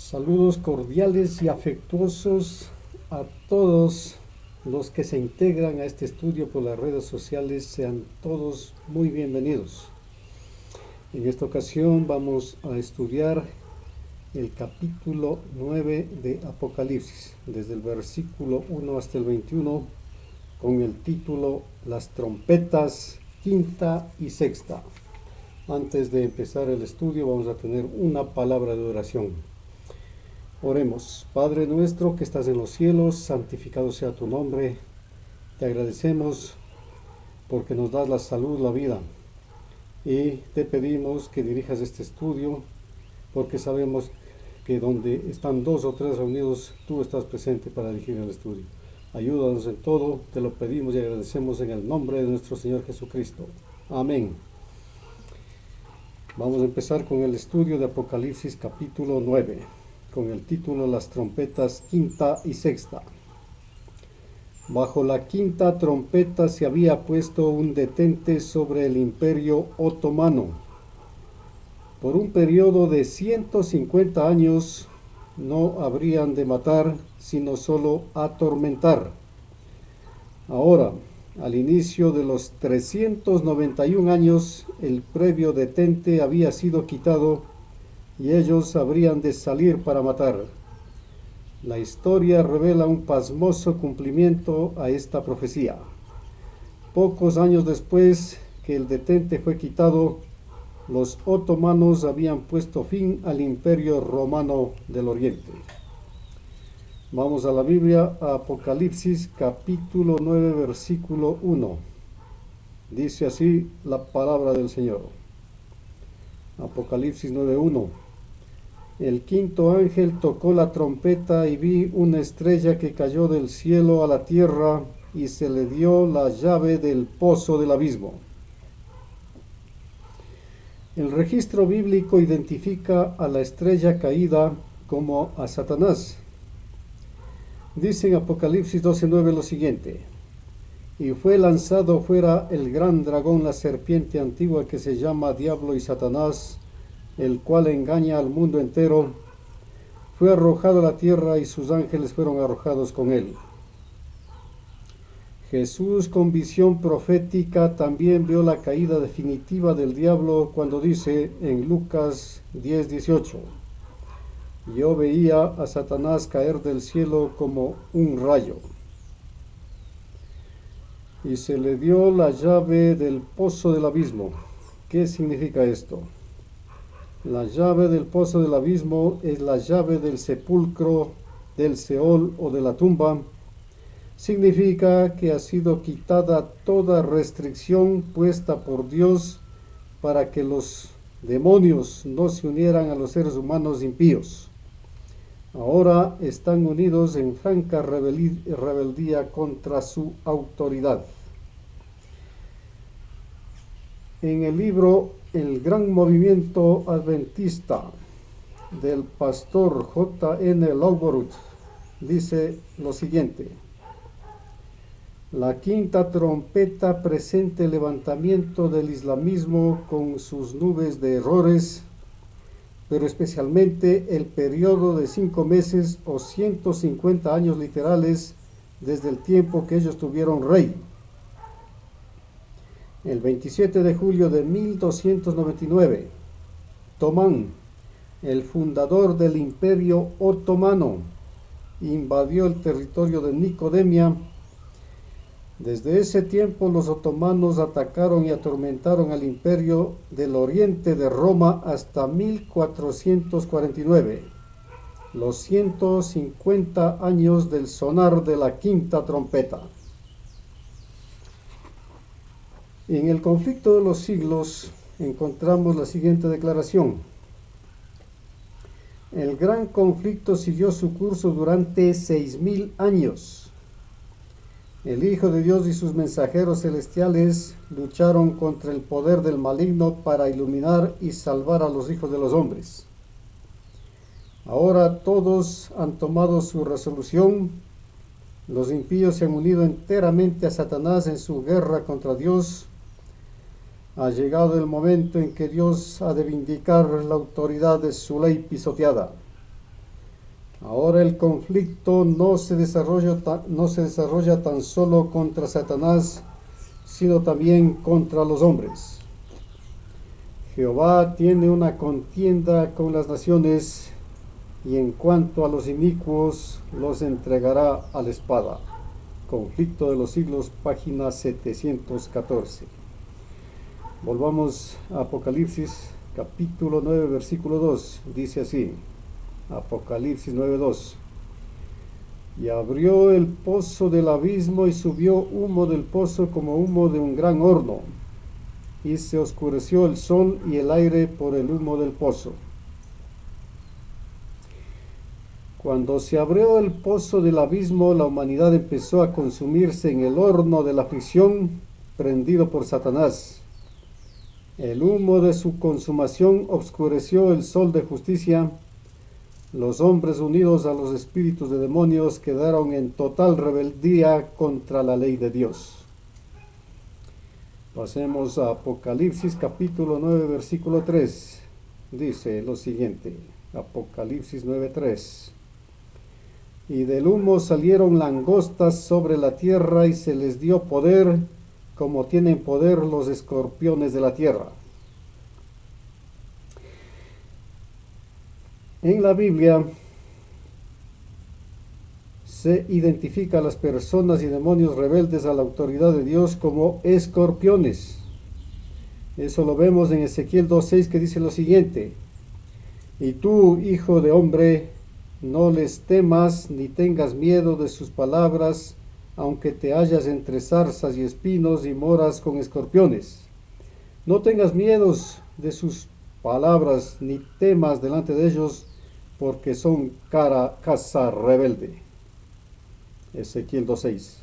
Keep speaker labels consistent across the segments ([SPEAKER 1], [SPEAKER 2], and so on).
[SPEAKER 1] Saludos cordiales y afectuosos a todos los que se integran a este estudio por las redes sociales. Sean todos muy bienvenidos. En esta ocasión vamos a estudiar el capítulo 9 de Apocalipsis, desde el versículo 1 hasta el 21, con el título Las trompetas quinta y sexta. Antes de empezar el estudio vamos a tener una palabra de oración. Oremos. Padre nuestro que estás en los cielos, santificado sea tu nombre. Te agradecemos porque nos das la salud, la vida. Y te pedimos que dirijas este estudio, porque sabemos que donde están dos o tres reunidos, tú estás presente para dirigir el estudio. Ayúdanos en todo, te lo pedimos y agradecemos en el nombre de nuestro Señor Jesucristo. Amén. Vamos a empezar con el estudio de Apocalipsis capítulo 9. Con el título Las trompetas quinta y sexta. Bajo la quinta trompeta se había puesto un detente sobre el Imperio Otomano. Por un periodo de 150 años no habrían de matar, sino solo atormentar. Ahora, al inicio de los 391 años, el previo detente había sido quitado y ellos habrían de salir para matar. La historia revela un pasmoso cumplimiento a esta profecía. Pocos años después que el detente fue quitado, los otomanos habían puesto fin al Imperio Romano del Oriente. Vamos a la Biblia, a Apocalipsis capítulo 9, versículo 1. Dice así la palabra del Señor. Apocalipsis 9:1. El quinto ángel tocó la trompeta y vi una estrella que cayó del cielo a la tierra y se le dio la llave del pozo del abismo. El registro bíblico identifica a la estrella caída como a Satanás. Dice en Apocalipsis 12:9 lo siguiente: y fue lanzado fuera el gran dragón, la serpiente antigua que se llama Diablo y Satanás, el cual engaña al mundo entero. Fue arrojado a la tierra y sus ángeles fueron arrojados con él. Jesús, con visión profética, también vio la caída definitiva del diablo cuando dice en Lucas 10:18: yo veía a Satanás caer del cielo como un rayo. Y se le dio la llave del pozo del abismo. ¿Qué significa esto? La llave del pozo del abismo es la llave del sepulcro, del Seol o de la tumba. Significa que ha sido quitada toda restricción puesta por Dios para que los demonios no se unieran a los seres humanos impíos. Ahora están unidos en franca rebeldía contra su autoridad. En el libro El Gran Movimiento Adventista del pastor J.N. Lowborough dice lo siguiente: la quinta trompeta presenta el levantamiento del islamismo con sus nubes de errores, pero especialmente el periodo de 5 meses o 150 años literales desde el tiempo que ellos tuvieron rey. El 27 de julio de 1299, Tomán, el fundador del Imperio Otomano, invadió el territorio de Nicodemia. Desde ese tiempo los otomanos atacaron y atormentaron al imperio del oriente de Roma hasta 1449, los 150 años del sonar de la quinta trompeta. En el conflicto de los siglos encontramos la siguiente declaración: el gran conflicto siguió su curso durante 6000 años. El Hijo de Dios y sus mensajeros celestiales lucharon contra el poder del maligno para iluminar y salvar a los hijos de los hombres. Ahora todos han tomado su resolución. Los impíos se han unido enteramente a Satanás en su guerra contra Dios. Ha llegado el momento en que Dios ha de vindicar la autoridad de su ley pisoteada. Ahora el conflicto no se desarrolla tan solo contra Satanás, sino también contra los hombres. Jehová tiene una contienda con las naciones, y en cuanto a los inicuos, los entregará a la espada. Conflicto de los siglos, página 714. Volvamos a Apocalipsis, capítulo 9, versículo 2. Dice así, Apocalipsis 9:2. Y abrió el pozo del abismo y subió humo del pozo como humo de un gran horno, y se oscureció el sol y el aire por el humo del pozo. Cuando se abrió el pozo del abismo, la humanidad empezó a consumirse en el horno de la aflicción prendido por Satanás. El humo de su consumación oscureció el sol de justicia. Los hombres unidos a los espíritus de demonios quedaron en total rebeldía contra la ley de Dios. Pasemos a Apocalipsis capítulo 9 versículo 3. Dice lo siguiente, Apocalipsis 9:3. Y del humo salieron langostas sobre la tierra y se les dio poder, como tienen poder los escorpiones de la tierra. En la Biblia se identifica a las personas y demonios rebeldes a la autoridad de Dios como escorpiones. Eso lo vemos en Ezequiel 2:6, que dice lo siguiente: y tú, hijo de hombre, no les temas ni tengas miedo de sus palabras, aunque te hallas entre zarzas y espinos y moras con escorpiones. No tengas miedos de sus palabras, ni temas delante de ellos, porque son casa rebelde. Ezequiel 2:6.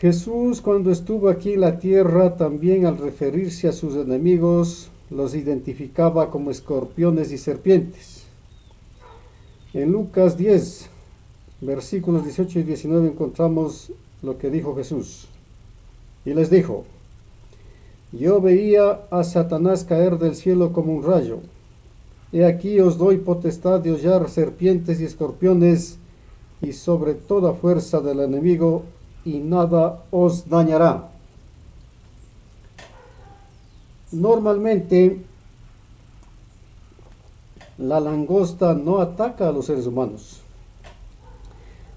[SPEAKER 1] Jesús, cuando estuvo aquí en la tierra, también al referirse a sus enemigos, los identificaba como escorpiones y serpientes. En Lucas 10, versículos 18 y 19 encontramos lo que dijo Jesús. Y les dijo: yo veía a Satanás caer del cielo como un rayo. He aquí os doy potestad de hollar serpientes y escorpiones, y sobre toda fuerza del enemigo, y nada os dañará. Normalmente, la langosta no ataca a los seres humanos,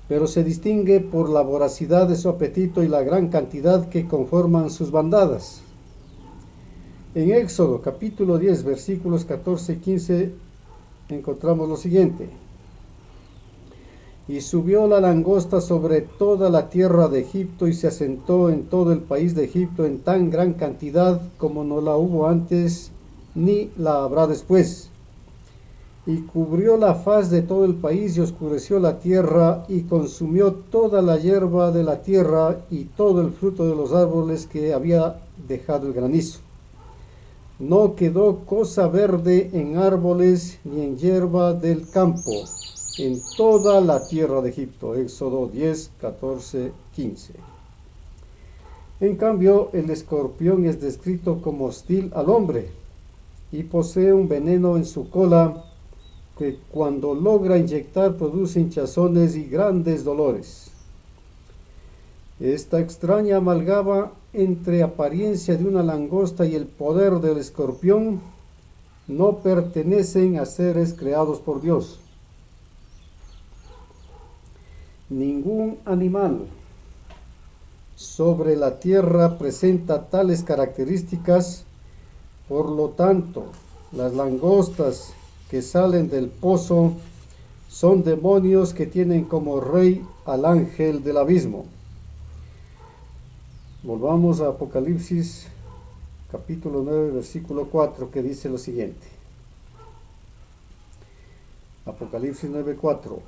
[SPEAKER 1] pero se distingue por la voracidad de su apetito y la gran cantidad que conforman sus bandadas. En Éxodo capítulo 10 versículos 14 y 15 encontramos lo siguiente: y subió la langosta sobre toda la tierra de Egipto y se asentó en todo el país de Egipto en tan gran cantidad como no la hubo antes ni la habrá después. Y cubrió la faz de todo el país y oscureció la tierra y consumió toda la hierba de la tierra y todo el fruto de los árboles que había dejado el granizo. No quedó cosa verde en árboles ni en hierba del campo en toda la tierra de Egipto. Éxodo 10, 14, 15. En cambio, el escorpión es descrito como hostil al hombre y posee un veneno en su cola que cuando logra inyectar produce hinchazones y grandes dolores. Esta extraña amalgama entre apariencia de una langosta y el poder del escorpión no pertenecen a seres creados por Dios. Ningún animal sobre la tierra presenta tales características, por lo tanto, las langostas que salen del pozo son demonios que tienen como rey al ángel del abismo. Volvamos a Apocalipsis capítulo 9 versículo 4, que dice lo siguiente. Apocalipsis 9:4.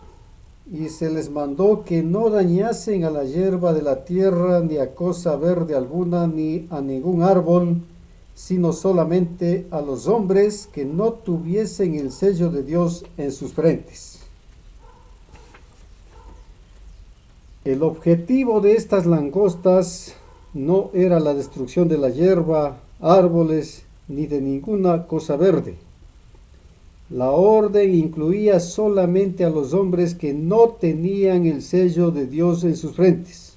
[SPEAKER 1] Y se les mandó que no dañasen a la hierba de la tierra, ni a cosa verde alguna, ni a ningún árbol, sino solamente a los hombres que no tuviesen el sello de Dios en sus frentes. El objetivo de estas langostas no era la destrucción de la hierba, árboles, ni de ninguna cosa verde. La orden incluía solamente a los hombres que no tenían el sello de Dios en sus frentes.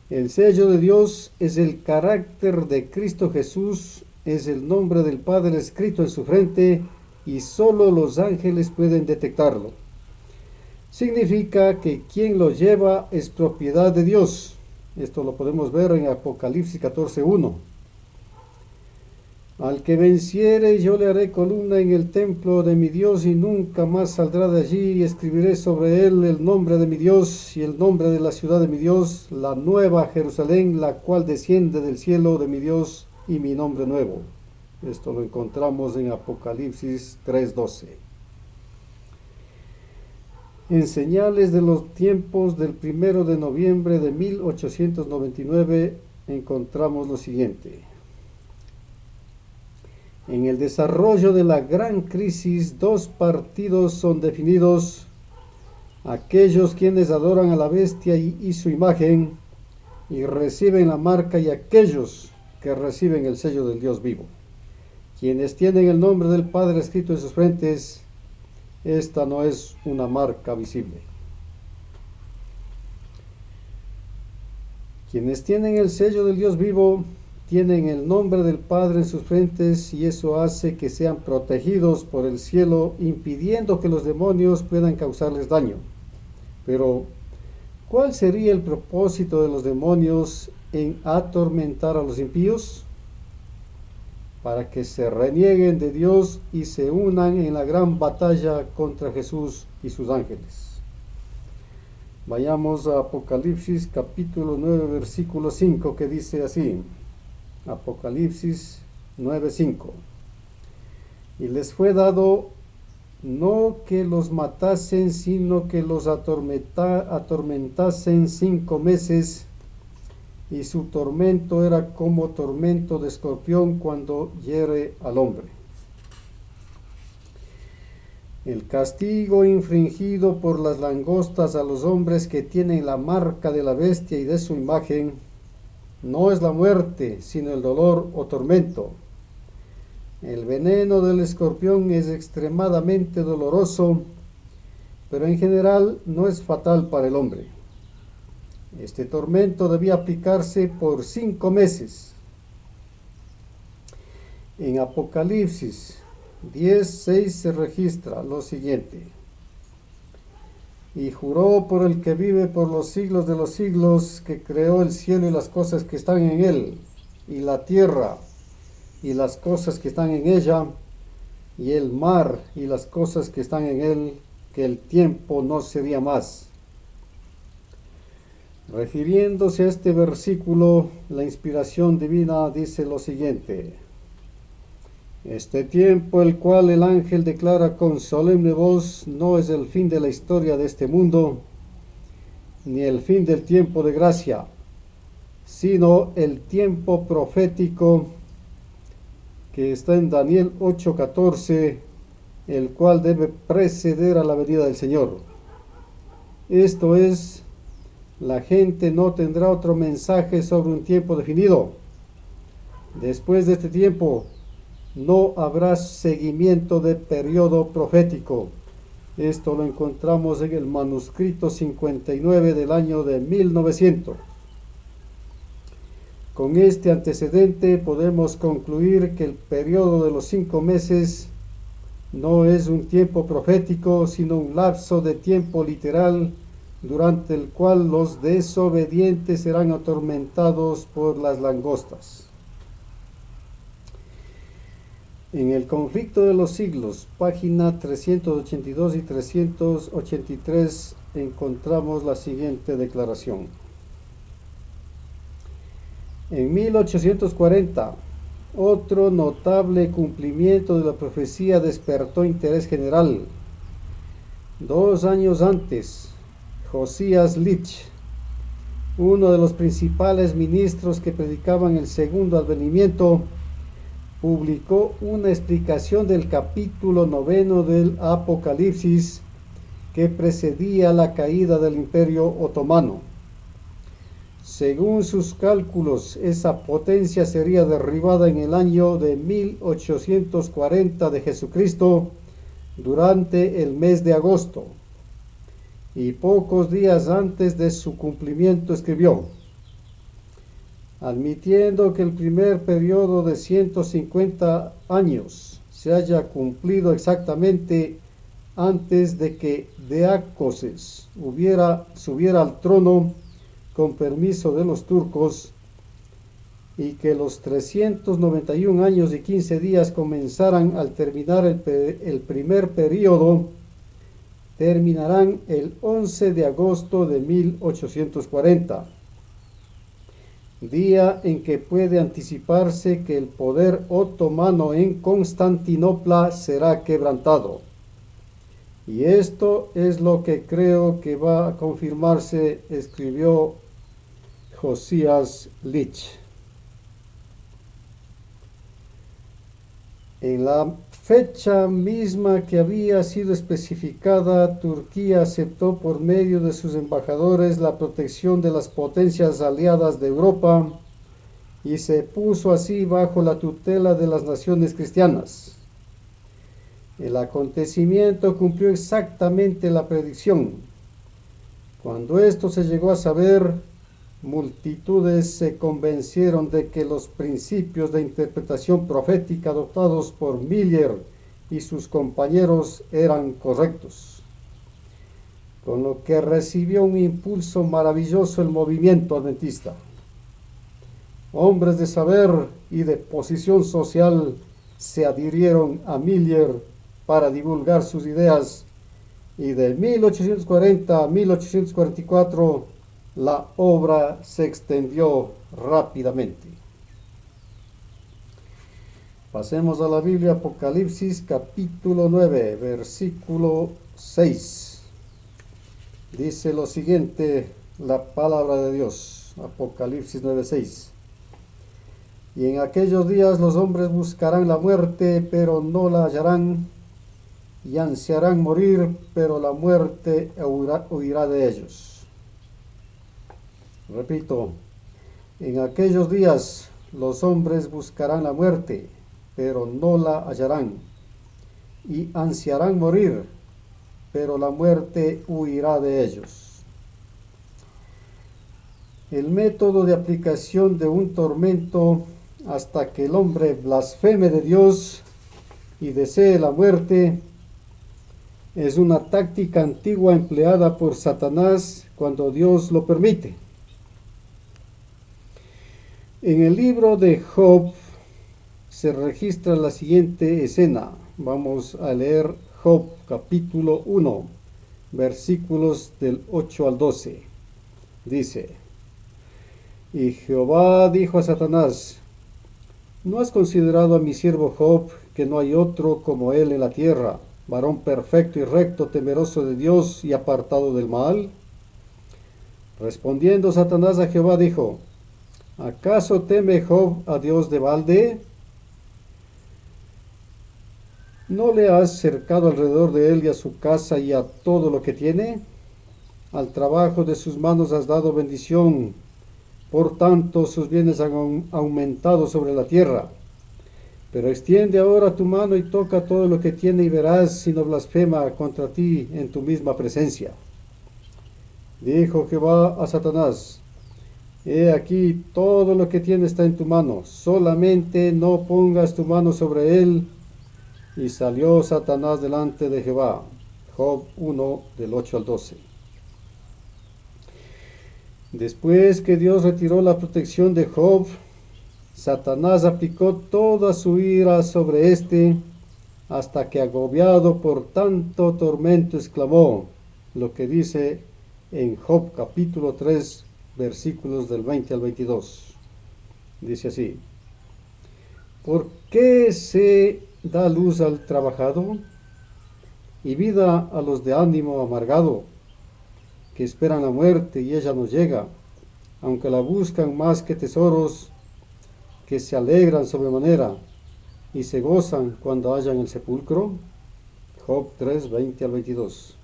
[SPEAKER 1] El sello de Dios es el carácter de Cristo Jesús, es el nombre del Padre escrito en su frente y solo los ángeles pueden detectarlo. Significa que quien lo lleva es propiedad de Dios. Esto lo podemos ver en Apocalipsis 14:1. Al que venciere, yo le haré columna en el templo de mi Dios y nunca más saldrá de allí, y escribiré sobre él el nombre de mi Dios y el nombre de la ciudad de mi Dios, la nueva Jerusalén, la cual desciende del cielo de mi Dios, y mi nombre nuevo. Esto lo encontramos en Apocalipsis 3:12. En señales de los tiempos del 1 de noviembre de 1899 encontramos lo siguiente. En el desarrollo de la gran crisis, dos partidos son definidos: aquellos quienes adoran a la bestia y su imagen y reciben la marca, y aquellos que reciben el sello del Dios vivo. Quienes tienen el nombre del Padre escrito en sus frentes, esta no es una marca visible. Quienes tienen el sello del Dios vivo tienen el nombre del Padre en sus frentes, y eso hace que sean protegidos por el cielo, impidiendo que los demonios puedan causarles daño. Pero, ¿cuál sería el propósito de los demonios en atormentar a los impíos? Para que se renieguen de Dios y se unan en la gran batalla contra Jesús y sus ángeles. Vayamos a Apocalipsis capítulo 9, versículo 5, que dice así. Apocalipsis 9:5. Y les fue dado no que los matasen, sino que los atormentasen 5 meses, y su tormento era como tormento de escorpión cuando hiere al hombre. El castigo infringido por las langostas a los hombres que tienen la marca de la bestia y de su imagen no es la muerte, sino el dolor o tormento. El veneno del escorpión es extremadamente doloroso, pero en general no es fatal para el hombre. Este tormento debía aplicarse por 5 meses. En Apocalipsis 10:6 se registra lo siguiente. Y juró por el que vive por los siglos de los siglos, que creó el cielo y las cosas que están en él, y la tierra y las cosas que están en ella, y el mar y las cosas que están en él, que el tiempo no sería más. Refiriéndose a este versículo, la inspiración divina dice lo siguiente: este tiempo, el cual el ángel declara con solemne voz, no es el fin de la historia de este mundo, ni el fin del tiempo de gracia, sino el tiempo profético que está en Daniel 8:14, el cual debe preceder a la venida del Señor. Esto es, la gente no tendrá otro mensaje sobre un tiempo definido. Después de este tiempo, no habrá seguimiento de periodo profético. Esto lo encontramos en el manuscrito 59 del año de 1900. Con este antecedente podemos concluir que el periodo de los 5 meses no es un tiempo profético, sino un lapso de tiempo literal durante el cual los desobedientes serán atormentados por las langostas. En el conflicto de los siglos, página 382 y 383, encontramos la siguiente declaración. En 1840, otro notable cumplimiento de la profecía despertó interés general. 2 años antes, Josías Litch, uno de los principales ministros que predicaban el segundo advenimiento, publicó una explicación del capítulo 9 del Apocalipsis que precedía la caída del Imperio Otomano. Según sus cálculos, esa potencia sería derribada en el año de 1840 de Jesucristo durante el mes de agosto. Y pocos días antes de su cumplimiento escribió: admitiendo que el primer periodo de 150 años se haya cumplido exactamente antes de que Deacoses subiera al trono con permiso de los turcos, y que los 391 años y 15 días comenzaran al terminar el primer periodo, terminarán el 11 de agosto de 1840, día en que puede anticiparse que el poder otomano en Constantinopla será quebrantado. Y esto es lo que creo que va a confirmarse, escribió Josías Lich. En la fecha misma que había sido especificada, Turquía aceptó por medio de sus embajadores la protección de las potencias aliadas de Europa y se puso así bajo la tutela de las naciones cristianas. El acontecimiento cumplió exactamente la predicción. Cuando esto se llegó a saber, multitudes se convencieron de que los principios de interpretación profética adoptados por Miller y sus compañeros eran correctos, con lo que recibió un impulso maravilloso el movimiento adventista. Hombres de saber y de posición social se adhirieron a Miller para divulgar sus ideas, y de 1840 a 1844 la obra se extendió rápidamente. Pasemos a la Biblia, Apocalipsis capítulo 9, versículo 6. Dice lo siguiente la palabra de Dios, Apocalipsis 9:6. Y en aquellos días los hombres buscarán la muerte, pero no la hallarán, y ansiarán morir, pero la muerte huirá de ellos. Repito, en aquellos días los hombres buscarán la muerte, pero no la hallarán, y ansiarán morir, pero la muerte huirá de ellos. El método de aplicación de un tormento hasta que el hombre blasfeme de Dios y desee la muerte es una táctica antigua empleada por Satanás cuando Dios lo permite. En el libro de Job se registra la siguiente escena. Vamos a leer Job capítulo 1, versículos del 8 al 12. Dice: y Jehová dijo a Satanás: ¿no has considerado a mi siervo Job, que no hay otro como él en la tierra, varón perfecto y recto, temeroso de Dios y apartado del mal? Respondiendo Satanás a Jehová dijo: ¿acaso teme Job a Dios de balde? ¿No le has cercado alrededor de él y a su casa y a todo lo que tiene? Al trabajo de sus manos has dado bendición, por tanto sus bienes han aumentado sobre la tierra. Pero extiende ahora tu mano y toca todo lo que tiene, y verás si no blasfema contra ti en tu misma presencia. Dijo Jehová a Satanás: he aquí, todo lo que tiene está en tu mano, solamente no pongas tu mano sobre él. Y salió Satanás delante de Jehová. Job 1, del 8 al 12. Después que Dios retiró la protección de Job, Satanás aplicó toda su ira sobre éste, hasta que, agobiado por tanto tormento, exclamó lo que dice en Job capítulo 3, versículos del 20 al 22. Dice así: ¿por qué se da luz al trabajado y vida a los de ánimo amargado, que esperan la muerte y ella no llega, aunque la buscan más que tesoros, que se alegran sobremanera y se gozan cuando hallan el sepulcro? Job 3, 20 al 22.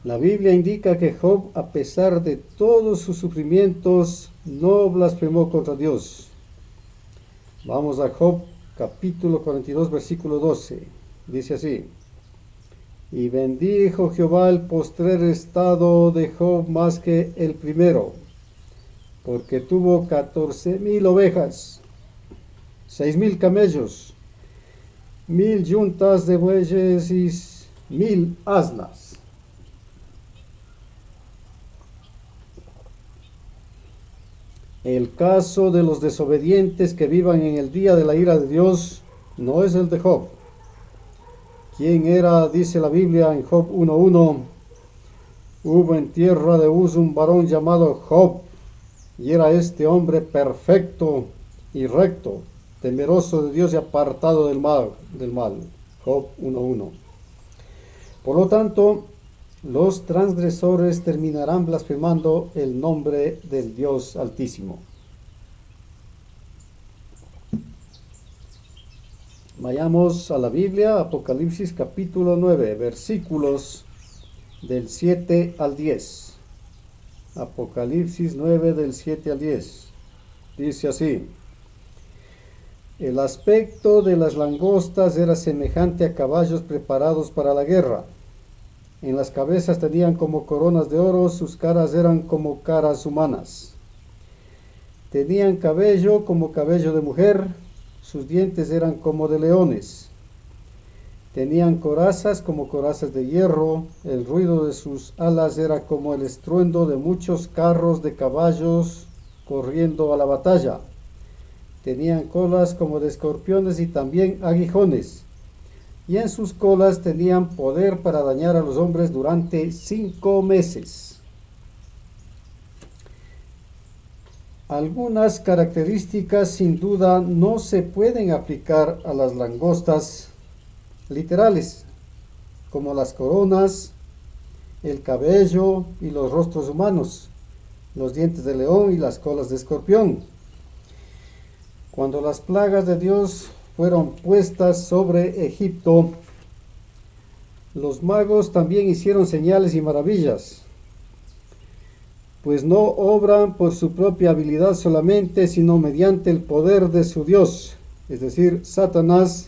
[SPEAKER 1] La Biblia indica que Job, a pesar de todos sus sufrimientos, no blasfemó contra Dios. Vamos a Job capítulo 42, versículo 12. Dice así: y bendijo Jehová el postrer estado de Job más que el primero, porque tuvo 14,000 ovejas, 6,000 camellos, 1,000 yuntas de bueyes y 1,000 asnas. El caso de los desobedientes que vivan en el día de la ira de Dios no es el de Job. ¿Quién era? Dice la Biblia en Job 1:1. Hubo en tierra de Uz un varón llamado Job, y era este hombre perfecto y recto, temeroso de Dios y apartado del mal. Job 1:1. Por lo tanto, los transgresores terminarán blasfemando el nombre del Dios Altísimo. Vayamos a la Biblia, Apocalipsis capítulo 9, versículos del 7 al 10. Apocalipsis 9 del 7 al 10. Dice así: el aspecto de las langostas era semejante a caballos preparados para la guerra. En las cabezas tenían como coronas de oro, sus caras eran como caras humanas. Tenían cabello como cabello de mujer, sus dientes eran como de leones. Tenían corazas como corazas de hierro, el ruido de sus alas era como el estruendo de muchos carros de caballos corriendo a la batalla. Tenían colas como de escorpiones y también aguijones, y en sus colas tenían poder para dañar a los hombres durante 5 meses. Algunas características sin duda no se pueden aplicar a las langostas literales, como las coronas, el cabello y los rostros humanos, los dientes de león y las colas de escorpión. Cuando las plagas de Dios fueron puestas sobre Egipto, los magos también hicieron señales y maravillas, pues no obran por su propia habilidad solamente, sino mediante el poder de su Dios, es decir, Satanás,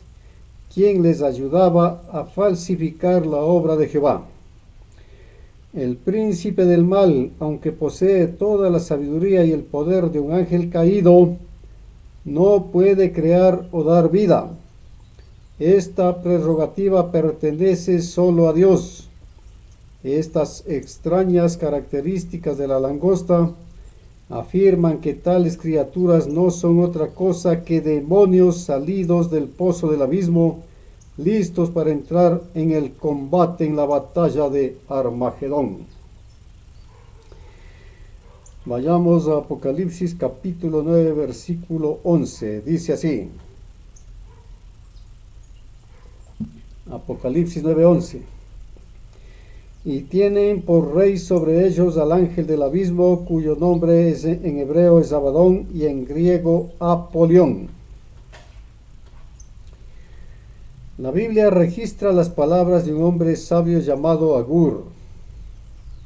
[SPEAKER 1] quien les ayudaba a falsificar la obra de Jehová. El príncipe del mal, aunque posee toda la sabiduría y el poder de un ángel caído, no puede crear o dar vida. Esta prerrogativa pertenece solo a Dios. Estas extrañas características de la langosta afirman que tales criaturas no son otra cosa que demonios salidos del pozo del abismo, listos para entrar en el combate en la batalla de Armagedón. Vayamos a Apocalipsis capítulo 9, versículo 11. Dice así: Apocalipsis 9:11. Y tienen por rey sobre ellos al ángel del abismo, cuyo nombre en hebreo es Abadón y en griego Apolión. La Biblia registra las palabras de un hombre sabio llamado Agur.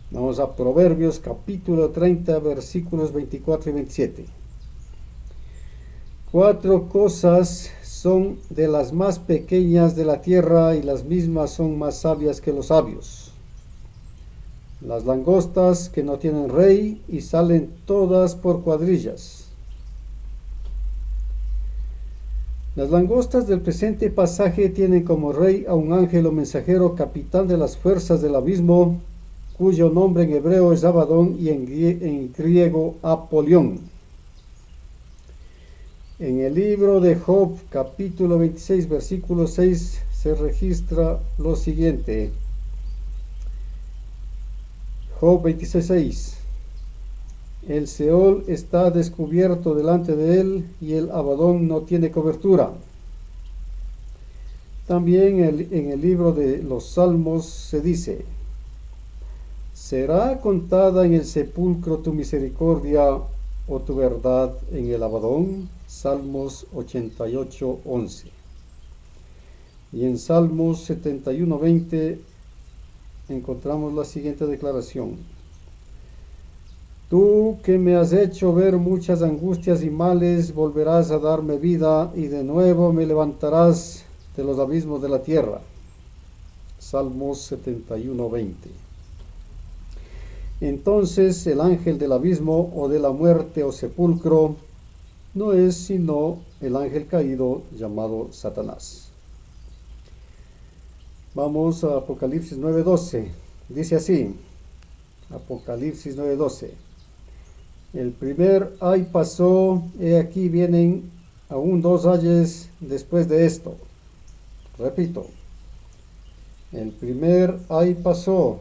[SPEAKER 1] Vamos a Proverbios capítulo 30, versículos 24 y 27. 4 cosas son de las más pequeñas de la tierra y las mismas son más sabias que los sabios. Las langostas que no tienen rey y salen todas por cuadrillas. Las langostas del presente pasaje tienen como rey a un ángel o mensajero capitán de las fuerzas del abismo, cuyo nombre en hebreo es Abadón y en griego Apolión. En el libro de Job, capítulo 26, versículo 6, se registra lo siguiente. Job 26:6. El Seol está descubierto delante de él y el Abadón no tiene cobertura. También en el libro de los Salmos se dice: ¿será contada en el sepulcro tu misericordia o tu verdad en el Abadón? Salmos 88:11. Y en Salmos 71:20 encontramos la siguiente declaración. Tú que me has hecho ver muchas angustias y males, volverás a darme vida y de nuevo me levantarás de los abismos de la tierra. Salmos 71:20. Entonces el ángel del abismo o de la muerte o sepulcro no es sino el ángel caído llamado Satanás. Vamos a Apocalipsis 9:12. Dice así, Apocalipsis 9:12. El primer ay pasó, he aquí vienen aún 2 ayes después de esto. Repito, el primer ay pasó,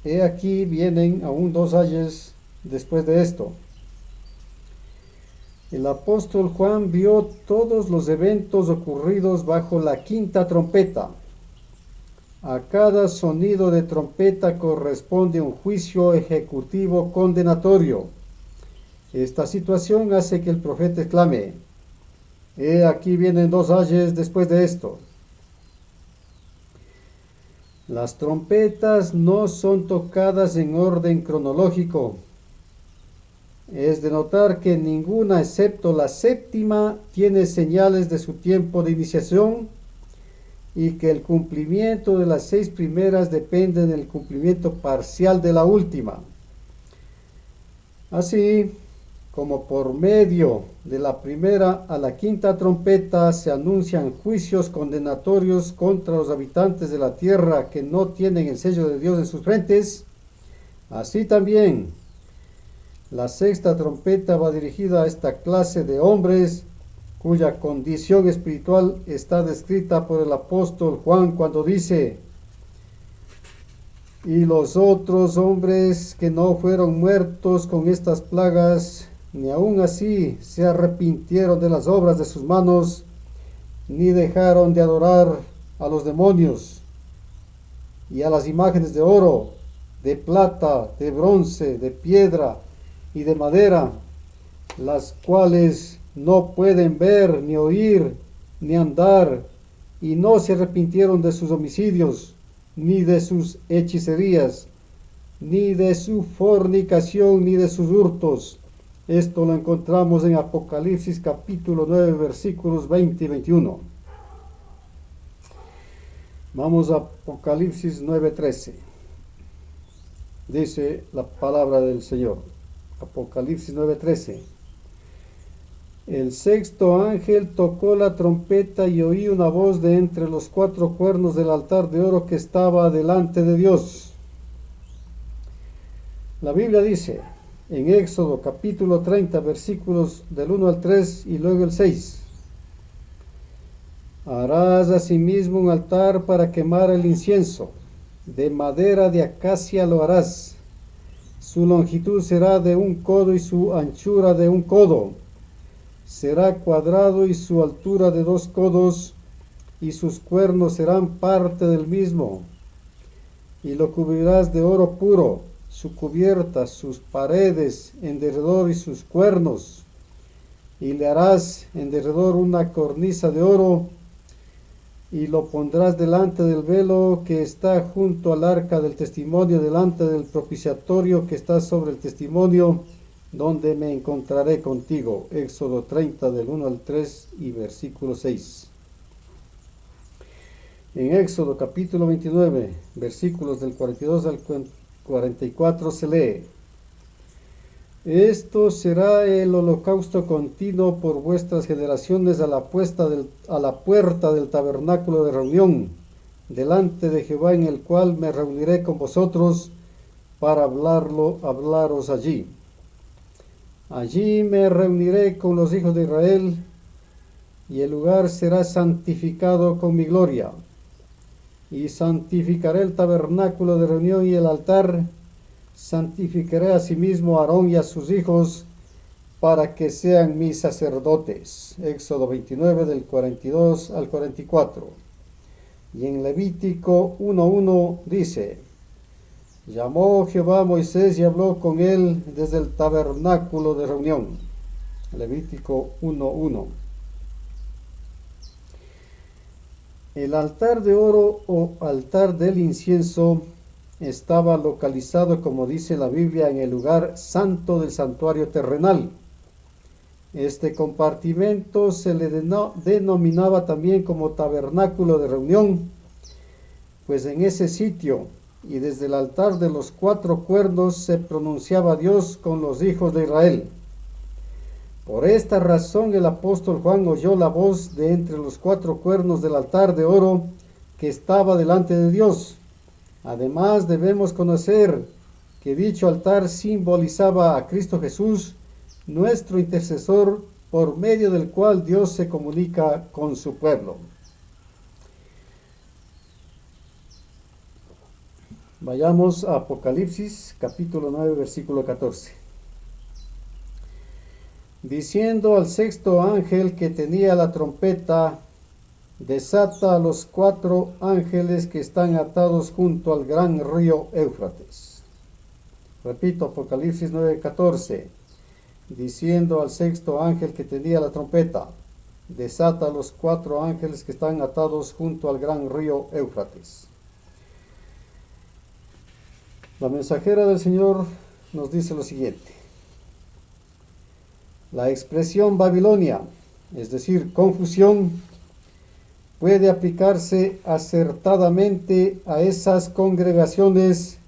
[SPEAKER 1] he aquí vienen aún 2 ayes después de esto. El apóstol Juan vio todos los eventos ocurridos bajo la quinta trompeta. A cada sonido de trompeta corresponde un juicio ejecutivo condenatorio. Esta situación hace que el profeta exclame, he aquí vienen 2 ayes después de esto. Las trompetas no son tocadas en orden cronológico. Es de notar que ninguna, excepto la séptima, tiene señales de su tiempo de iniciación y que el cumplimiento de las 6 primeras depende del cumplimiento parcial de la última. Así como por medio de la primera a la quinta trompeta se anuncian juicios condenatorios contra los habitantes de la tierra que no tienen el sello de Dios en sus frentes, así también la sexta trompeta va dirigida a esta clase de hombres cuya condición espiritual está descrita por el apóstol Juan cuando dice, y los otros hombres que no fueron muertos con estas plagas, ni aun así se arrepintieron de las obras de sus manos, ni dejaron de adorar a los demonios y a las imágenes de oro, de plata, de bronce, de piedra y de madera, las cuales no pueden ver, ni oír, ni andar, y no se arrepintieron de sus homicidios, ni de sus hechicerías, ni de su fornicación, ni de sus hurtos. Esto lo encontramos en Apocalipsis capítulo 9, versículos 20 y 21. Vamos a Apocalipsis 9:13. Dice la palabra del Señor. Apocalipsis 9:13. El sexto ángel tocó la trompeta y oí una voz de entre los 4 cuernos del altar de oro que estaba delante de Dios. La Biblia dice en Éxodo capítulo 30 versículos del 1 al 3 y luego el 6. Harás asimismo un altar para quemar el incienso. De madera de acacia lo harás. Su longitud será de 1 codo y su anchura de 1 codo. Será cuadrado y su altura de 2 codos, y sus cuernos serán parte del mismo. Y lo cubrirás de oro puro, su cubierta, sus paredes en derredor y sus cuernos. Y le harás en derredor una cornisa de oro, y lo pondrás delante del velo que está junto al arca del testimonio, delante del propiciatorio que está sobre el testimonio, donde me encontraré contigo. Éxodo 30 del 1 al 3 y versículo 6. En Éxodo capítulo 29, versículos del 42 al 44 se lee: Esto será el holocausto continuo por vuestras generaciones a la puerta del tabernáculo de reunión, delante de Jehová, en el cual me reuniré con vosotros para hablaros allí. Allí me reuniré con los hijos de Israel, y el lugar será santificado con mi gloria. Y santificaré el tabernáculo de reunión y el altar. Santificaré asimismo a Aarón y a sus hijos, para que sean mis sacerdotes. Éxodo 29 del 42 al 44. Y en Levítico 1:1 dice: Llamó Jehová a Moisés y habló con él desde el tabernáculo de reunión. Levítico 1:1. El altar de oro o altar del incienso estaba localizado, como dice la Biblia, en el lugar santo del santuario terrenal. Este compartimento se le denominaba también como tabernáculo de reunión, pues en ese sitio y desde el altar de los 4 cuernos se pronunciaba Dios con los hijos de Israel. Por esta razón el apóstol Juan oyó la voz de entre los 4 cuernos del altar de oro que estaba delante de Dios. Además debemos conocer que dicho altar simbolizaba a Cristo Jesús, nuestro intercesor, por medio del cual Dios se comunica con su pueblo. Vayamos a Apocalipsis capítulo 9 versículo 14. Diciendo al 6º ángel que tenía la trompeta, desata a los 4 ángeles que están atados junto al gran río Éufrates. Repito, Apocalipsis 9:14. Diciendo al 6º ángel que tenía la trompeta, desata a los 4 ángeles que están atados junto al gran río Éufrates. La mensajera del Señor nos dice lo siguiente. La expresión Babilonia, es decir, confusión, puede aplicarse acertadamente a esas congregaciones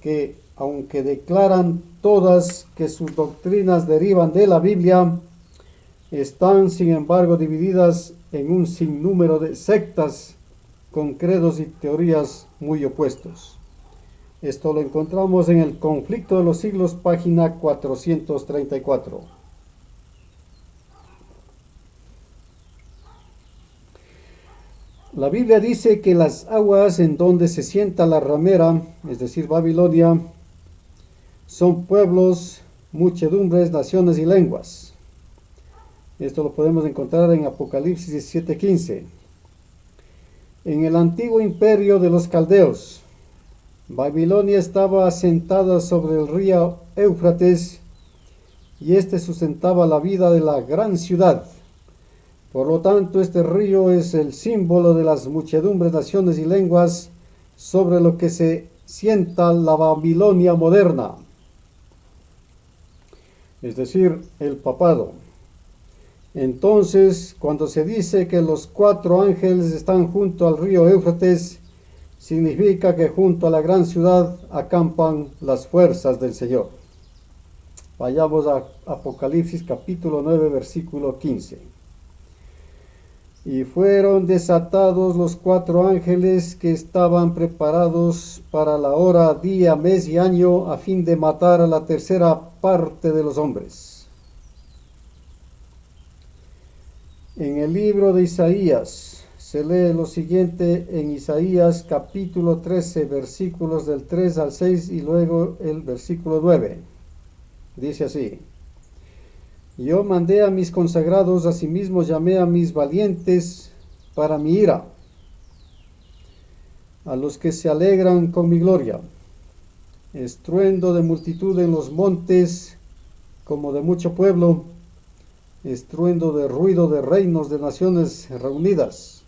[SPEAKER 1] que, aunque declaran todas que sus doctrinas derivan de la Biblia, están sin embargo divididas en un sinnúmero de sectas con credos y teorías muy opuestos. Esto lo encontramos en el Conflicto de los Siglos, página 434. La Biblia dice que las aguas en donde se sienta la ramera, es decir, Babilonia, son pueblos, muchedumbres, naciones y lenguas. Esto lo podemos encontrar en Apocalipsis 17:15. En el antiguo imperio de los caldeos, Babilonia estaba asentada sobre el río Éufrates y este sustentaba la vida de la gran ciudad. Por lo tanto, este río es el símbolo de las muchedumbres, naciones y lenguas sobre lo que se sienta la Babilonia moderna, es decir, el papado. Entonces, cuando se dice que los 4 ángeles están junto al río Éufrates, significa que junto a la gran ciudad acampan las fuerzas del Señor. Vayamos a Apocalipsis capítulo 9, versículo 15. Y fueron desatados los 4 ángeles que estaban preparados para la hora, día, mes y año, a fin de matar a la tercera parte de los hombres. En el libro de Isaías se lee lo siguiente en Isaías capítulo 13, versículos del 3 al 6 y luego el versículo 9. Dice así. Yo mandé a mis consagrados, asimismo llamé a mis valientes para mi ira, a los que se alegran con mi gloria. Estruendo de multitud en los montes, como de mucho pueblo, estruendo de ruido de reinos de naciones reunidas.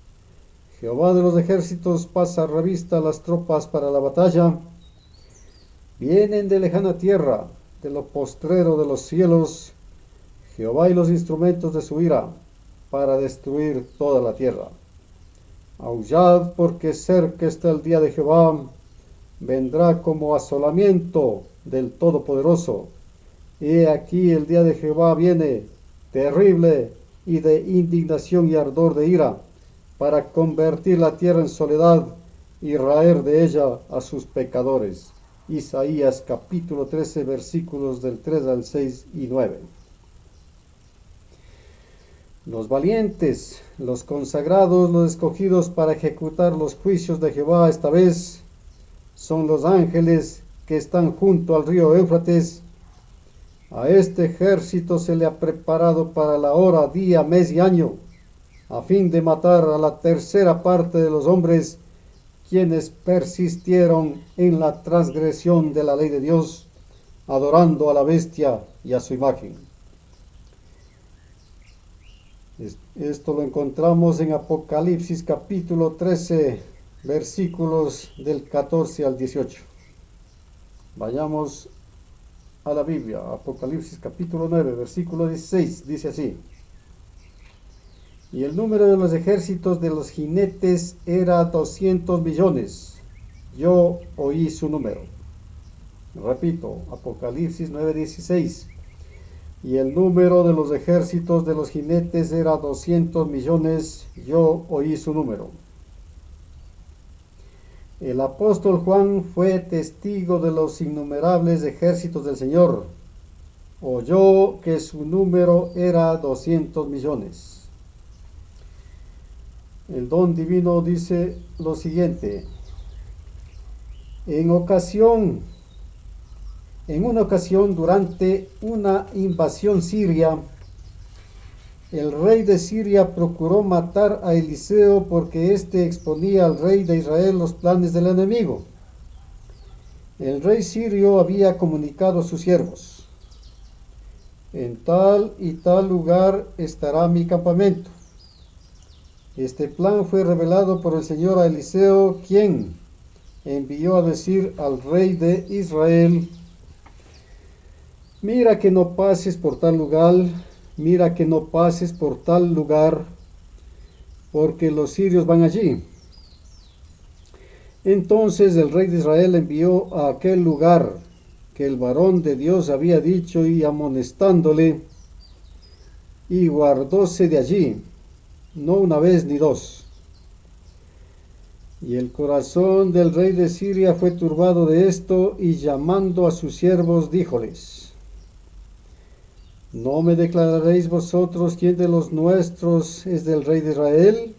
[SPEAKER 1] Jehová de los ejércitos pasa revista a las tropas para la batalla. Vienen de lejana tierra, de lo postrero de los cielos, Jehová y los instrumentos de su ira, para destruir toda la tierra. Aullad, porque cerca está el día de Jehová, vendrá como asolamiento del Todopoderoso. He aquí el día de Jehová viene, terrible y de indignación y ardor de ira, para convertir la tierra en soledad y raer de ella a sus pecadores. Isaías capítulo 13, versículos del 3 al 6 y 9. Los valientes, los consagrados, los escogidos para ejecutar los juicios de Jehová esta vez, son los ángeles que están junto al río Éufrates. A este ejército se le ha preparado para la hora, día, mes y año, a fin de matar a la tercera parte de los hombres, quienes persistieron en la transgresión de la ley de Dios, adorando a la bestia y a su imagen. Esto lo encontramos en Apocalipsis capítulo 13, versículos del 14 al 18. Vayamos a la Biblia, Apocalipsis capítulo 9, versículo 16, dice así: y el número de los ejércitos de los jinetes era 200 millones. Yo oí su número. Repito, Apocalipsis 9:16. Y el número de los ejércitos de los jinetes era 200 millones. Yo oí su número. El apóstol Juan fue testigo de los innumerables ejércitos del Señor. Oyó que su número era 200 millones. El don divino dice lo siguiente: en una ocasión, durante una invasión siria, el rey de Siria procuró matar a Eliseo porque éste exponía al rey de Israel los planes del enemigo. El rey sirio había comunicado a sus siervos: en tal y tal lugar estará mi campamento. Este plan fue revelado por el Señor a Eliseo, quien envió a decir al rey de Israel: mira que no pases por tal lugar, mira que no pases por tal lugar, porque los sirios van allí. Entonces el rey de Israel envió a aquel lugar que el varón de Dios había dicho, y amonestándole, y guardóse de allí, no una vez ni dos. Y el corazón del rey de Siria fue turbado de esto, y llamando a sus siervos, díjoles: ¿no me declararéis vosotros quién de los nuestros es del rey de Israel?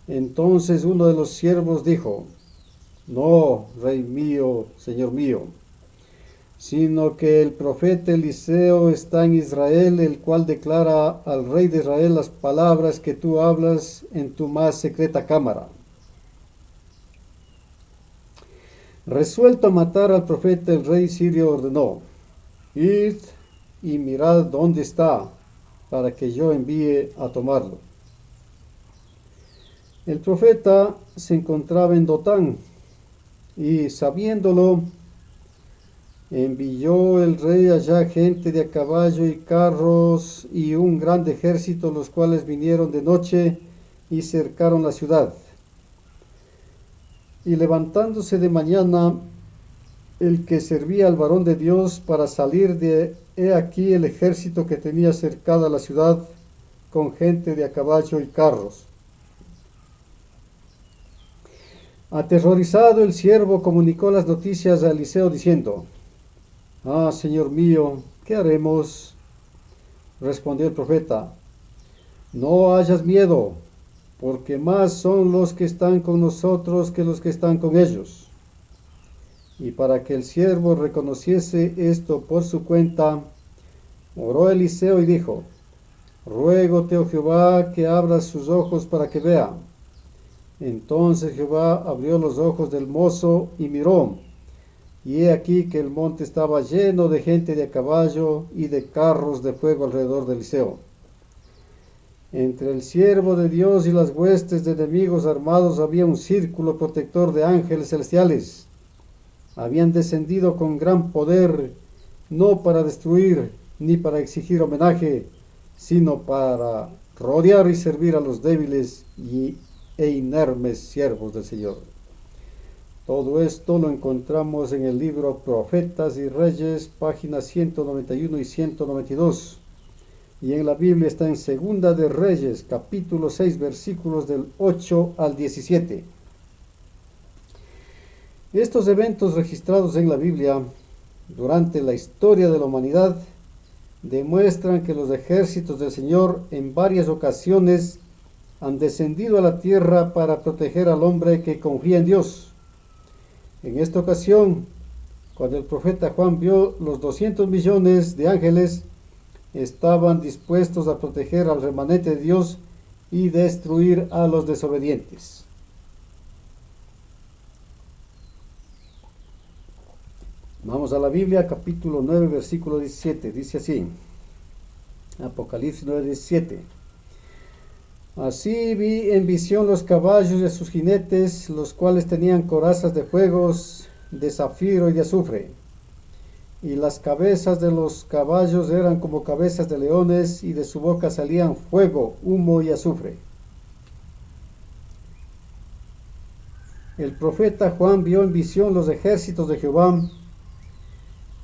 [SPEAKER 1] Entonces uno de los siervos dijo: no, rey mío, señor mío, sino que el profeta Eliseo está en Israel, el cual declara al rey de Israel las palabras que tú hablas en tu más secreta cámara. Resuelto a matar al profeta, el rey sirio ordenó: id y mirad dónde está, para que yo envíe a tomarlo. El profeta se encontraba en Dotán, y sabiéndolo, envió el rey allá gente de a caballo y carros y un grande ejército, los cuales vinieron de noche y cercaron la ciudad. Y levantándose de mañana el que servía al varón de Dios para salir de he aquí el ejército que tenía cercada la ciudad con gente de a caballo y carros. Aterrorizado, el siervo comunicó las noticias a Eliseo diciendo: ah, señor mío, ¿qué haremos? Respondió el profeta: no hayas miedo, porque más son los que están con nosotros que los que están con ellos. Y para que el siervo reconociese esto por su cuenta, oró Eliseo y dijo: ruégote, oh Jehová, que abras sus ojos para que vea. Entonces Jehová abrió los ojos del mozo y miró, y he aquí que el monte estaba lleno de gente de a caballo y de carros de fuego alrededor de Eliseo. Entre el siervo de Dios y las huestes de enemigos armados había un círculo protector de ángeles celestiales. Habían descendido con gran poder, no para destruir ni para exigir homenaje, sino para rodear y servir a los débiles e inermes siervos del Señor. Todo esto lo encontramos en el libro Profetas y Reyes, páginas 191 y 192. Y en la Biblia está en Segunda de Reyes, capítulo 6, versículos del 8 al 17. Estos eventos registrados en la Biblia durante la historia de la humanidad demuestran que los ejércitos del Señor en varias ocasiones han descendido a la tierra para proteger al hombre que confía en Dios. En esta ocasión, cuando el profeta Juan vio los 200 millones de ángeles, estaban dispuestos a proteger al remanente de Dios y destruir a los desobedientes. Vamos a la Biblia, capítulo 9, versículo 17. Dice así, Apocalipsis 9, 17. Así vi en visión los caballos de sus jinetes, los cuales tenían corazas de fuegos, de zafiro y de azufre, y las cabezas de los caballos eran como cabezas de leones, y de su boca salían fuego, humo y azufre. El profeta Juan vio en visión los ejércitos de Jehová.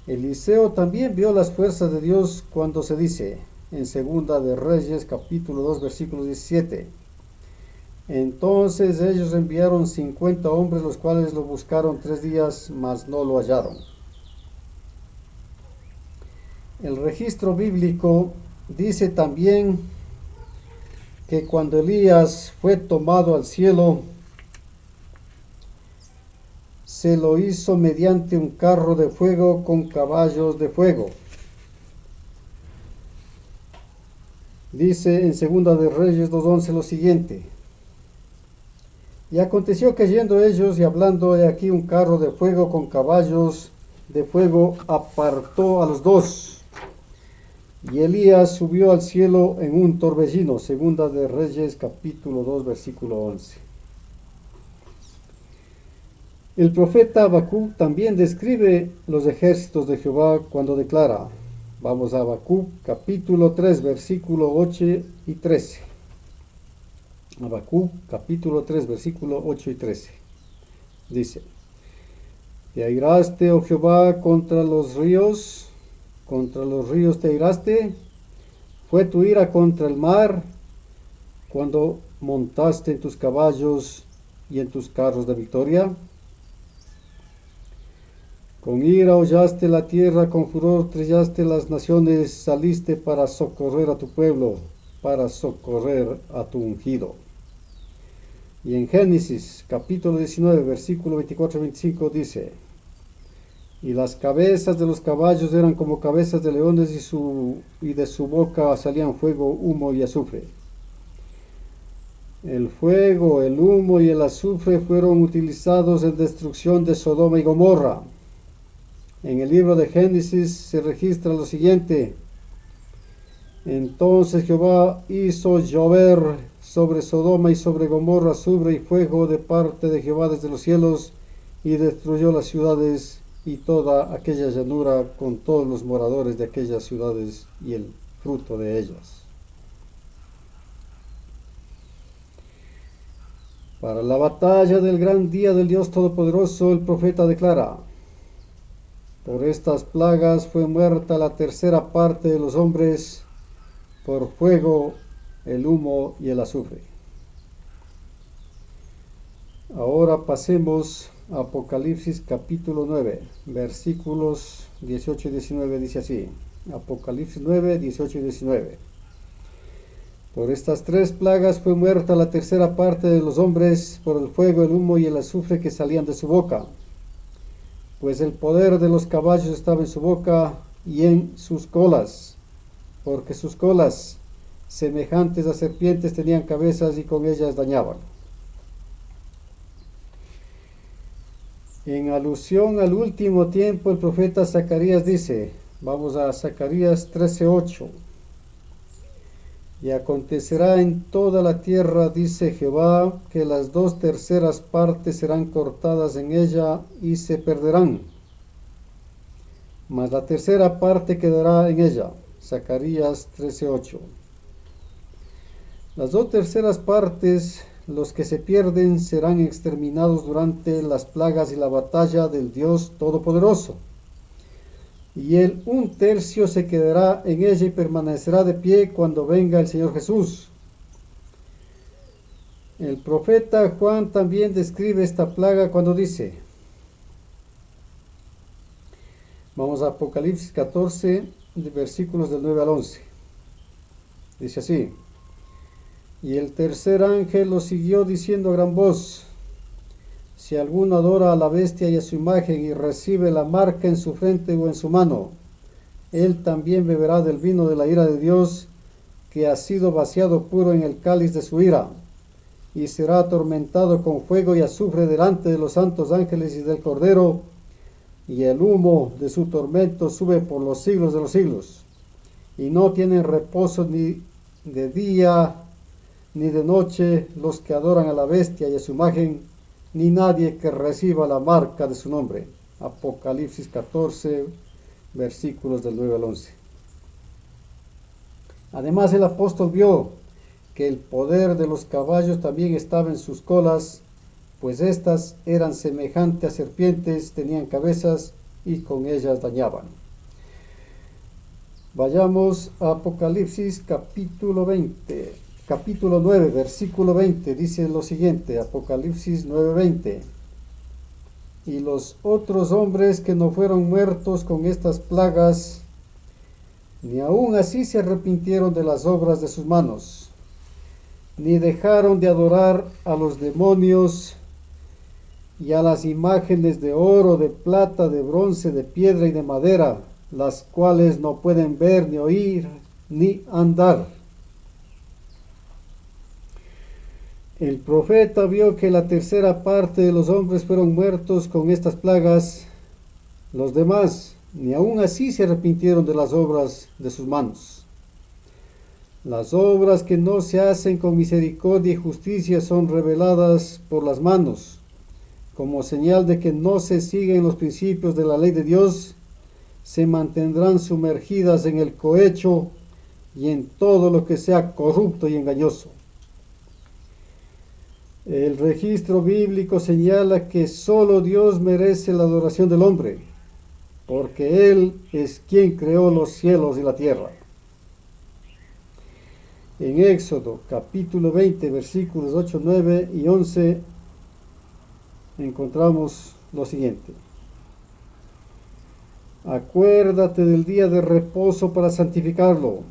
[SPEAKER 1] Eliseo también vio las fuerzas de Dios cuando se dice en Segunda de Reyes capítulo 2 versículo 17: entonces ellos enviaron 50 hombres, los cuales lo buscaron 3 días, mas no lo hallaron. El registro bíblico dice también que cuando Elías fue tomado al cielo, se lo hizo mediante un carro de fuego con caballos de fuego. Dice en Segunda de Reyes 2:11 lo siguiente: y aconteció que yendo ellos y hablando, he aquí un carro de fuego con caballos de fuego apartó a los dos, y Elías subió al cielo en un torbellino. Segunda de Reyes capítulo 2 versículo 11. El profeta Habacuc también describe los ejércitos de Jehová cuando declara, vamos a Habacuc capítulo 3 versículo 8 y 13. Habacuc capítulo 3 versículo 8 y 13. Dice: ¿te airaste, oh Jehová, contra los ríos? ¿Contra los ríos te airaste? ¿Fue tu ira contra el mar cuando montaste en tus caballos y en tus carros de victoria? Con ira hollaste la tierra, con furor trillaste las naciones, saliste para socorrer a tu pueblo, para socorrer a tu ungido. Y en Génesis capítulo 19 versículo 24-25 dice: y las cabezas de los caballos eran como cabezas de leones, y de su boca salían fuego, humo y azufre. El fuego, el humo y el azufre fueron utilizados en destrucción de Sodoma y Gomorra. En el libro de Génesis se registra lo siguiente: entonces Jehová hizo llover sobre Sodoma y sobre Gomorra azufre y fuego de parte de Jehová desde los cielos, y destruyó las ciudades y toda aquella llanura con todos los moradores de aquellas ciudades y el fruto de ellas. Para la batalla del gran día del Dios Todopoderoso, el profeta declara: por estas plagas fue muerta la tercera parte de los hombres, por fuego, el humo y el azufre. Ahora pasemos a Apocalipsis capítulo 9, versículos 18 y 19, dice así. Apocalipsis 9, 18 y 19. Por estas 3 plagas fue muerta la tercera parte de los hombres, por el fuego, el humo y el azufre que salían de su boca. Pues el poder de los caballos estaba en su boca y en sus colas, porque sus colas, semejantes a serpientes, tenían cabezas y con ellas dañaban. En alusión al último tiempo, el profeta Zacarías dice, vamos a Zacarías 13:8. Y acontecerá en toda la tierra, dice Jehová, que las 2/3 partes serán cortadas en ella y se perderán, mas la tercera parte quedará en ella. Zacarías 13:8. Las 2/3 partes, los que se pierden, serán exterminados durante las plagas y la batalla del Dios Todopoderoso. Y el 1/3 se quedará en ella y permanecerá de pie cuando venga el Señor Jesús. El profeta Juan también describe esta plaga cuando dice, vamos a Apocalipsis 14, versículos del 9 al 11. Dice así: y el tercer ángel lo siguió diciendo a gran voz, si alguno adora a la bestia y a su imagen y recibe la marca en su frente o en su mano, él también beberá del vino de la ira de Dios, que ha sido vaciado puro en el cáliz de su ira, y será atormentado con fuego y azufre delante de los santos ángeles y del Cordero, y el humo de su tormento sube por los siglos de los siglos, y no tienen reposo ni de día ni de noche los que adoran a la bestia y a su imagen, ni nadie que reciba la marca de su nombre. Apocalipsis 14, versículos del 9 al 11. Además, el apóstol vio que el poder de los caballos también estaba en sus colas, pues éstas eran semejantes a serpientes, tenían cabezas y con ellas dañaban. Vayamos a Apocalipsis capítulo 9, versículo 20, dice lo siguiente, Apocalipsis 9:20. Y los otros hombres que no fueron muertos con estas plagas, ni aun así se arrepintieron de las obras de sus manos, ni dejaron de adorar a los demonios y a las imágenes de oro, de plata, de bronce, de piedra y de madera, las cuales no pueden ver, ni oír, ni andar. El profeta vio que la tercera parte de los hombres fueron muertos con estas plagas. Los demás, ni aun así se arrepintieron de las obras de sus manos. Las obras que no se hacen con misericordia y justicia son reveladas por las manos, como señal de que no se siguen los principios de la ley de Dios. Se mantendrán sumergidas en el cohecho y en todo lo que sea corrupto y engañoso. El registro bíblico señala que solo Dios merece la adoración del hombre, porque Él es quien creó los cielos y la tierra. En Éxodo capítulo 20, versículos 8, 9 y 11, encontramos lo siguiente. Acuérdate del día de reposo para santificarlo.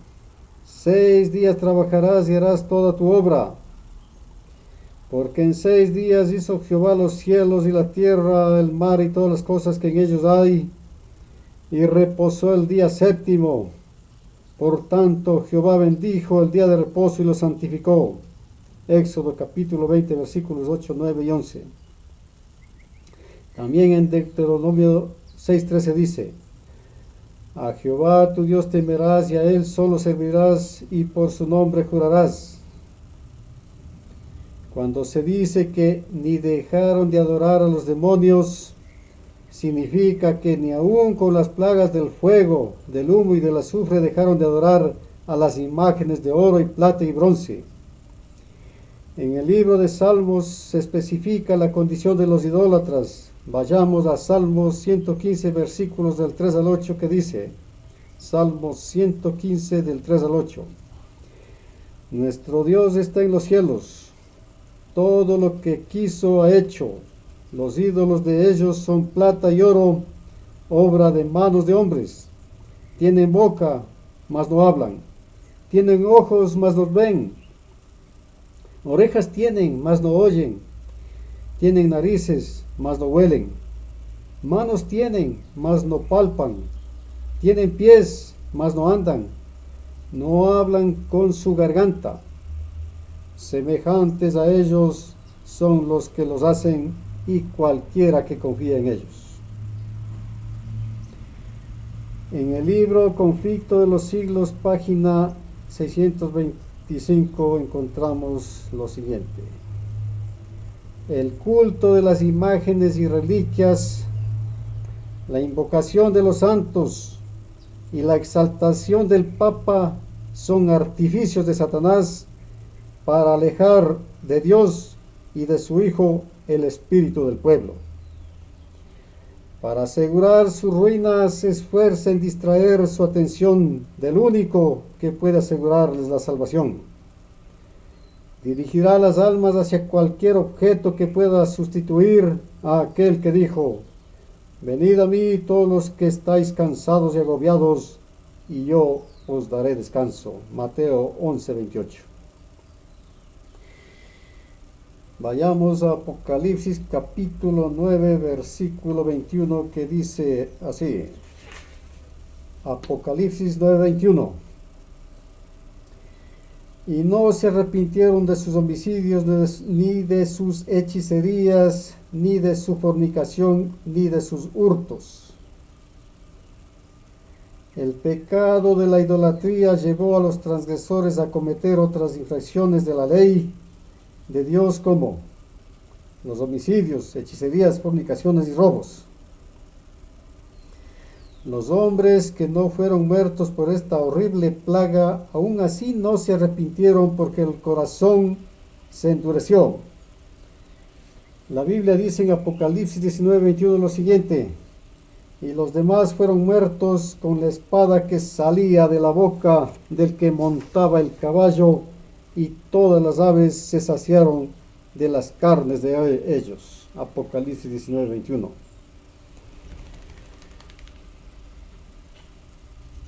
[SPEAKER 1] 6 días trabajarás y harás toda tu obra. Porque en 6 días hizo Jehová los cielos y la tierra, el mar y todas las cosas que en ellos hay, y reposó el día séptimo. Por tanto, Jehová bendijo el día de reposo y lo santificó. Éxodo capítulo 20, versículos 8, 9 y 11. También en Deuteronomio 6:13 dice: a Jehová tu Dios temerás y a Él solo servirás y por su nombre jurarás. Cuando se dice que ni dejaron de adorar a los demonios, significa que ni aun con las plagas del fuego, del humo y del azufre dejaron de adorar a las imágenes de oro y plata y bronce. En el libro de Salmos se especifica la condición de los idólatras. Vayamos a Salmos 115, versículos del 3 al 8, que dice, Salmos 115 del 3 al 8. Nuestro Dios está en los cielos, todo lo que quiso ha hecho. Los ídolos de ellos son plata y oro, obra de manos de hombres. Tienen boca, mas no hablan. Tienen ojos, mas no ven. Orejas tienen, mas no oyen. Tienen narices, mas no huelen. Manos tienen, mas no palpan. Tienen pies, mas no andan. No hablan con su garganta. Semejantes a ellos son los que los hacen y cualquiera que confía en ellos. En el libro Conflicto de los Siglos, página 625, encontramos lo siguiente. El culto de las imágenes y reliquias, la invocación de los santos y la exaltación del Papa son artificios de Satanás para alejar de Dios y de su Hijo el espíritu del pueblo. Para asegurar su ruina se esfuerza en distraer su atención del único que puede asegurarles la salvación. Dirigirá las almas hacia cualquier objeto que pueda sustituir a aquel que dijo: venid a mí todos los que estáis cansados y agobiados, y yo os daré descanso. Mateo 11:28. Vayamos a Apocalipsis capítulo 9, versículo 21, que dice así. Apocalipsis 9:21. Y no se arrepintieron de sus homicidios, ni de sus hechicerías, ni de su fornicación, ni de sus hurtos. El pecado de la idolatría llevó a los transgresores a cometer otras infracciones de la ley de Dios, como los homicidios, hechicerías, fornicaciones y robos. Los hombres que no fueron muertos por esta horrible plaga, aún así no se arrepintieron porque el corazón se endureció. La Biblia dice en Apocalipsis 19:21 lo siguiente: y los demás fueron muertos con la espada que salía de la boca del que montaba el caballo, y todas las aves se saciaron de las carnes de ellos. Apocalipsis 19:21.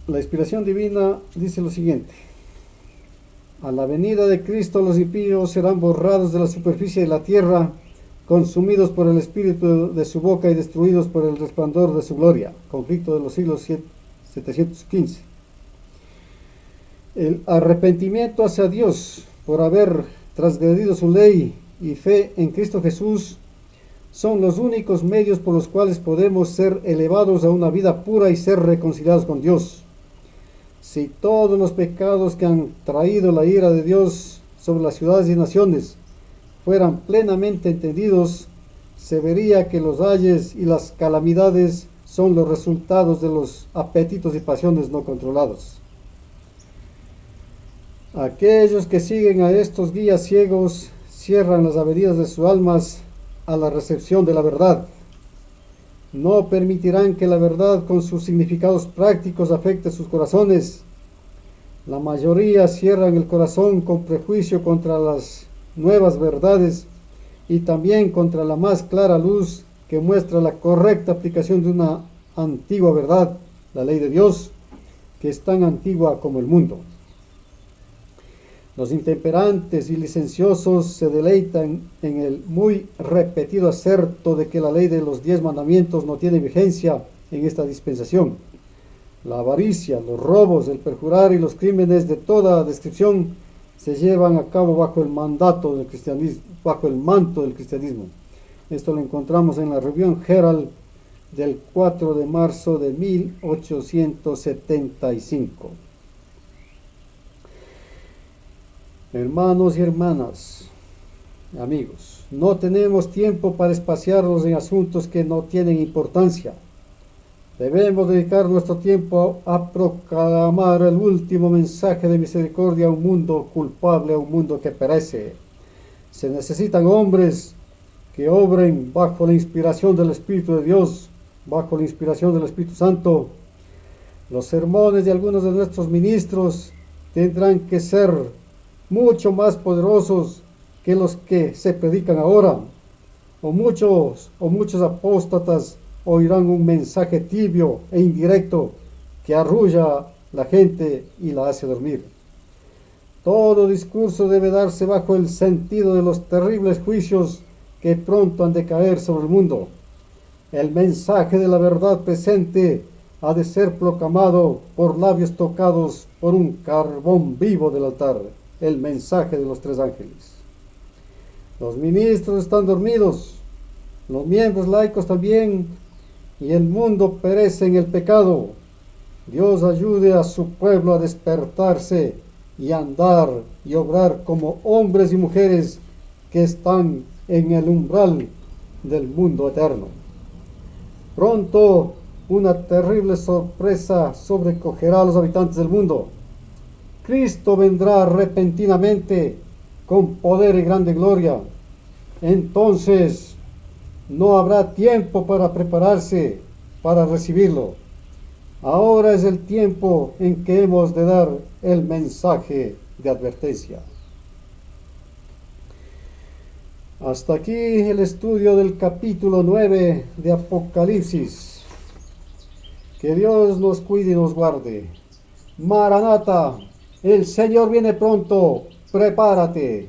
[SPEAKER 1] La inspiración divina dice lo siguiente: a la venida de Cristo los impíos serán borrados de la superficie de la tierra, consumidos por el espíritu de su boca y destruidos por el resplandor de su gloria. Conflicto de los siglos 715. El arrepentimiento hacia Dios por haber transgredido su ley y fe en Cristo Jesús son los únicos medios por los cuales podemos ser elevados a una vida pura y ser reconciliados con Dios. Si todos los pecados que han traído la ira de Dios sobre las ciudades y naciones fueran plenamente entendidos, se vería que los ayes y las calamidades son los resultados de los apetitos y pasiones no controlados. Aquellos que siguen a estos guías ciegos cierran las avenidas de sus almas a la recepción de la verdad. No permitirán que la verdad con sus significados prácticos afecte sus corazones. La mayoría cierran el corazón con prejuicio contra las nuevas verdades y también contra la más clara luz que muestra la correcta aplicación de una antigua verdad, la ley de Dios, que es tan antigua como el mundo. Los intemperantes y licenciosos se deleitan en el muy repetido aserto de que la ley de los 10 mandamientos no tiene vigencia en esta dispensación. La avaricia, los robos, el perjurar y los crímenes de toda descripción se llevan a cabo bajo el mandato del cristianismo, bajo el manto del cristianismo. Esto lo encontramos en la Review Herald del 4 de marzo de 1875. Hermanos y hermanas, amigos, no tenemos tiempo para espaciarnos en asuntos que no tienen importancia. Debemos dedicar nuestro tiempo a proclamar el último mensaje de misericordia a un mundo culpable, a un mundo que perece. Se necesitan hombres que obren bajo la inspiración del Espíritu de Dios, bajo la inspiración del Espíritu Santo. Los sermones de algunos de nuestros ministros tendrán que ser mucho más poderosos que los que se predican ahora, o muchos apóstatas oirán un mensaje tibio e indirecto que arrulla la gente y la hace dormir. Todo discurso debe darse bajo el sentido de los terribles juicios que pronto han de caer sobre el mundo. El mensaje de la verdad presente ha de ser proclamado por labios tocados por un carbón vivo del altar, el mensaje de los 3 ángeles. Los ministros están dormidos, los miembros laicos también, y el mundo perece en el pecado. Dios ayude a su pueblo a despertarse y a andar y obrar como hombres y mujeres que están en el umbral del mundo eterno. Pronto una terrible sorpresa sobrecogerá a los habitantes del mundo. Cristo vendrá repentinamente con poder y grande gloria. Entonces no habrá tiempo para prepararse para recibirlo. Ahora es el tiempo en que hemos de dar el mensaje de advertencia. Hasta aquí el estudio del capítulo 9 de Apocalipsis. Que Dios nos cuide y nos guarde. Maranata, el Señor viene pronto, prepárate.